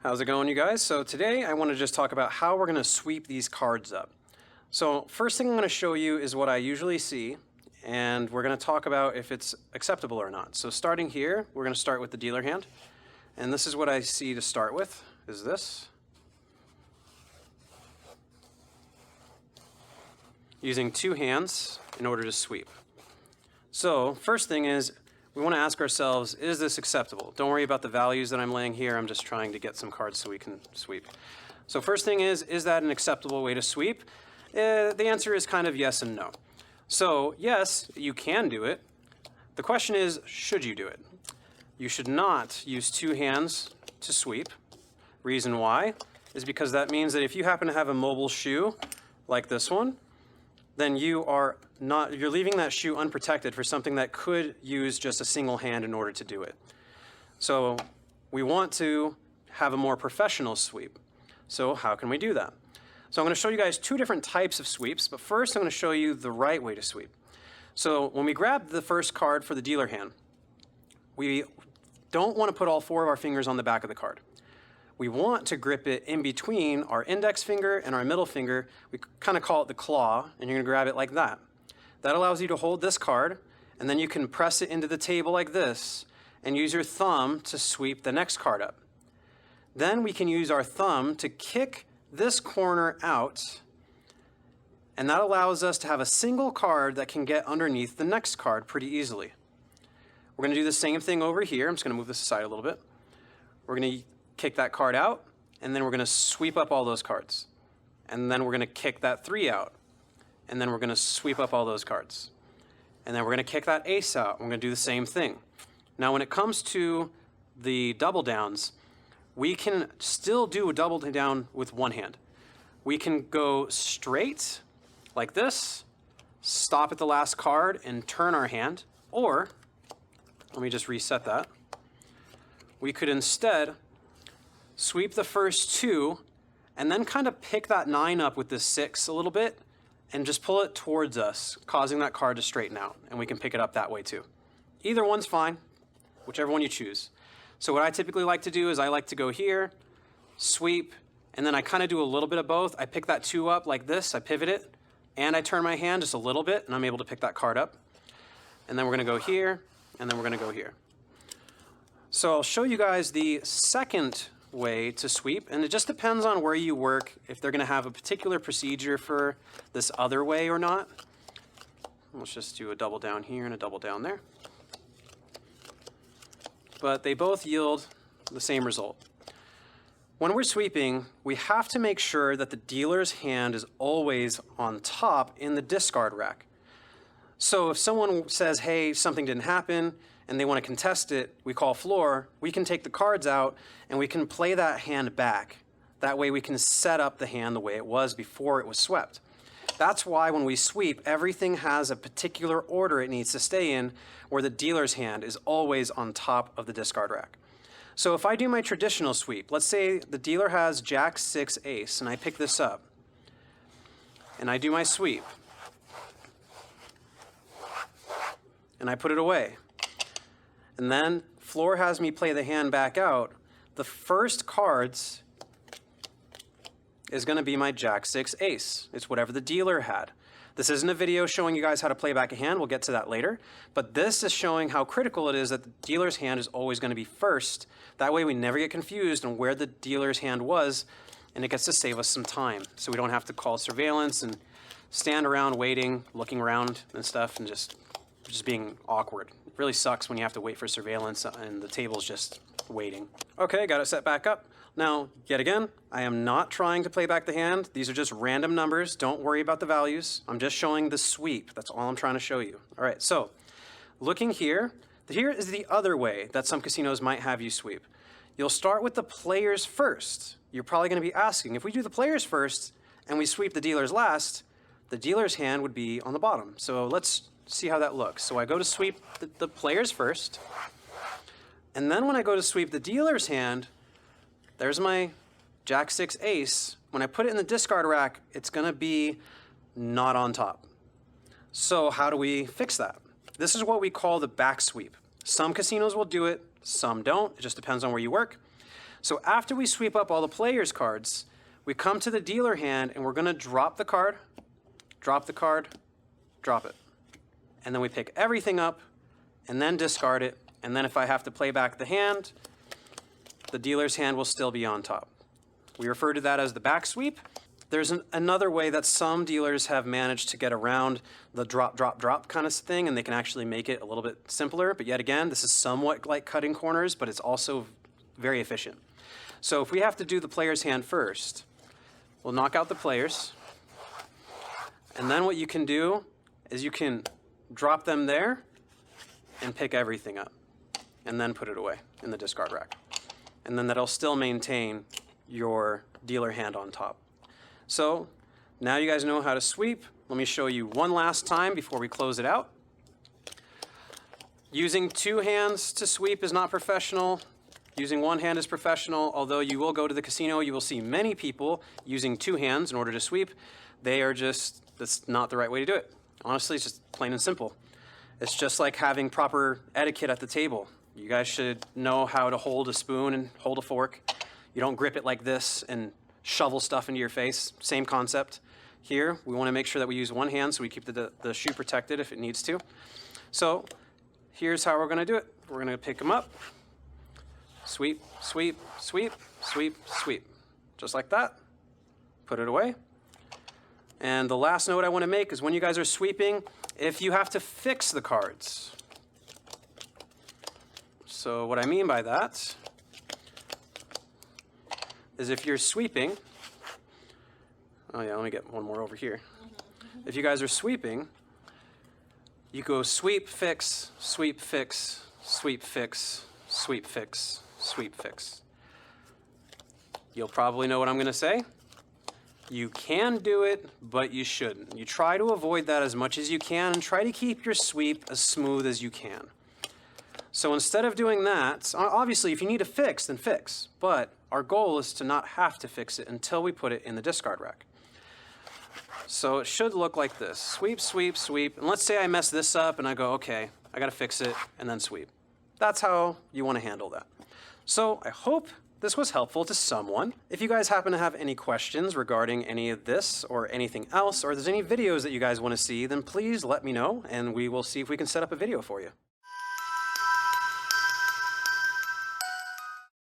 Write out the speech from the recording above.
How's it going, you guys? So today I want to just talk about how we're going to sweep these cards up. So first thing I'm going to show you is what I usually see, and we're going to talk about if it's acceptable or not. So starting here, we're going to start with the dealer hand, and this is what I see to start with, is this. Using two hands in order to sweep. So first thing is, we want to ask ourselves, is this acceptable? Don't worry about the values that I'm laying here. I'm just trying to get some cards so we can sweep. So first thing is that an acceptable way to sweep? The answer is kind of yes and no. So yes, you can do it. The question is, should you do it? You should not use two hands to sweep. Reason why is because that means that if you happen to have a mobile shoe like this one, then you're leaving that shoe unprotected for something that could use just a single hand in order to do it. So we want to have a more professional sweep. So how can we do that? So I'm going to show you guys two different types of sweeps, but first I'm going to show you the right way to sweep. So when we grab the first card for the dealer hand, we don't want to put all four of our fingers on the back of the card. We want to grip it in between our index finger and our middle finger. We kind of call it the claw, and you're going to grab it like that. That allows you to hold this card, and then you can press it into the table like this and use your thumb to sweep the next card up. Then we can use our thumb to kick this corner out, and that allows us to have a single card that can get underneath the next card pretty easily. We're going to do the same thing over here. I'm just going to move this aside a little bit. We're going to kick that card out, and then we're going to sweep up all those cards. And then we're going to kick that 3 out, and then we're going to sweep up all those cards. And then we're going to kick that ace out. We're going to do the same thing. Now when it comes to the double downs, we can still do a double down with one hand. We can go straight like this, stop at the last card and turn our hand, or let me just reset that. We could instead sweep the first two, and then kind of pick that 9 up with the 6 a little bit, and just pull it towards us, causing that card to straighten out, and we can pick it up that way too. Either one's fine, whichever one you choose. So what I typically like to do is I like to go here, sweep, and then I kind of do a little bit of both. I pick that 2 up like this, I pivot it, and I turn my hand just a little bit, and I'm able to pick that card up. And then we're going to go here, and then we're going to go here. So I'll show you guys the second way to sweep, and it just depends on where you work, if they're going to have a particular procedure for this other way or not. Let's just do a double down here and a double down there. But they both yield the same result. When we're sweeping, we have to make sure that the dealer's hand is always on top in the discard rack. So if someone says, hey, something didn't happen, and they want to contest it, we call floor, we can take the cards out and we can play that hand back. That way we can set up the hand the way it was before it was swept. That's why when we sweep, everything has a particular order it needs to stay in, where the dealer's hand is always on top of the discard rack. So if I do my traditional sweep, let's say the dealer has Jack 6 ace, and I pick this up, and I do my sweep, and I put it away. And then floor has me play the hand back out. The first cards is going to be my Jack 6 ace. It's whatever the dealer had. This isn't a video showing you guys how to play back a hand. We'll get to that later. But this is showing how critical it is that the dealer's hand is always going to be first. That way we never get confused on where the dealer's hand was, and it gets to save us some time. So we don't have to call surveillance and stand around waiting, looking around and stuff, and just being awkward. It really sucks when you have to wait for surveillance and the table's just waiting. Okay, got it set back up. Now, yet again, I am not trying to play back the hand. These are just random numbers. Don't worry about the values. I'm just showing the sweep. That's all I'm trying to show you. All right, so looking here, here is the other way that some casinos might have you sweep. You'll start with the players first. You're probably going to be asking, if we do the players first and we sweep the dealers last, the dealer's hand would be on the bottom. So let's see how that looks. So I go to sweep the players first, and then when I go to sweep the dealer's hand, there's my Jack 6 ace. When I put it in the discard rack, it's going to be not on top. So how do we fix that? This is what we call the back sweep. Some casinos will do it, some don't. It just depends on where you work. So after we sweep up all the players' cards, we come to the dealer hand and we're going to drop the card, drop the card, drop it. And then we pick everything up and then discard it. And then if I have to play back the hand, the dealer's hand will still be on top. We refer to that as the back sweep. There's another way that some dealers have managed to get around the drop, drop, drop kind of thing, and they can actually make it a little bit simpler. But yet again, this is somewhat like cutting corners, but it's also very efficient. So if we have to do the player's hand first, we'll knock out the players. And then what you can do is you can drop them there and pick everything up and then put it away in the discard rack. And then that'll still maintain your dealer hand on top. So now you guys know how to sweep. Let me show you one last time before we close it out. Using two hands to sweep is not professional. Using one hand is professional. Although you will go to the casino, you will see many people using two hands in order to sweep. That's not the right way to do it. Honestly, it's just plain and simple. It's just like having proper etiquette at the table. You guys should know how to hold a spoon and hold a fork. You don't grip it like this and shovel stuff into your face. Same concept. Here, we want to make sure that we use one hand so we keep the shoe protected if it needs to. So here's how we're going to do it. We're going to pick them up. Sweep, sweep, sweep, sweep, sweep. Just like that. Put it away. And the last note I want to make is when you guys are sweeping, if you have to fix the cards. So what I mean by that is if you're sweeping, oh yeah, let me get one more over here. If you guys are sweeping, you go sweep, fix, sweep, fix, sweep, fix, sweep, fix, sweep, fix. You'll probably know what I'm going to say. You can do it, but you shouldn't. You try to avoid that as much as you can and try to keep your sweep as smooth as you can. So instead of doing that, obviously if you need to fix, then fix. But our goal is to not have to fix it until we put it in the discard rack. So it should look like this. Sweep, sweep, sweep. And let's say I mess this up and I go, okay, I got to fix it, and then sweep. That's how you want to handle that. So I hope this was helpful to someone. If you guys happen to have any questions regarding any of this or anything else, or there's any videos that you guys want to see, then please let me know, and we will see if we can set up a video for you.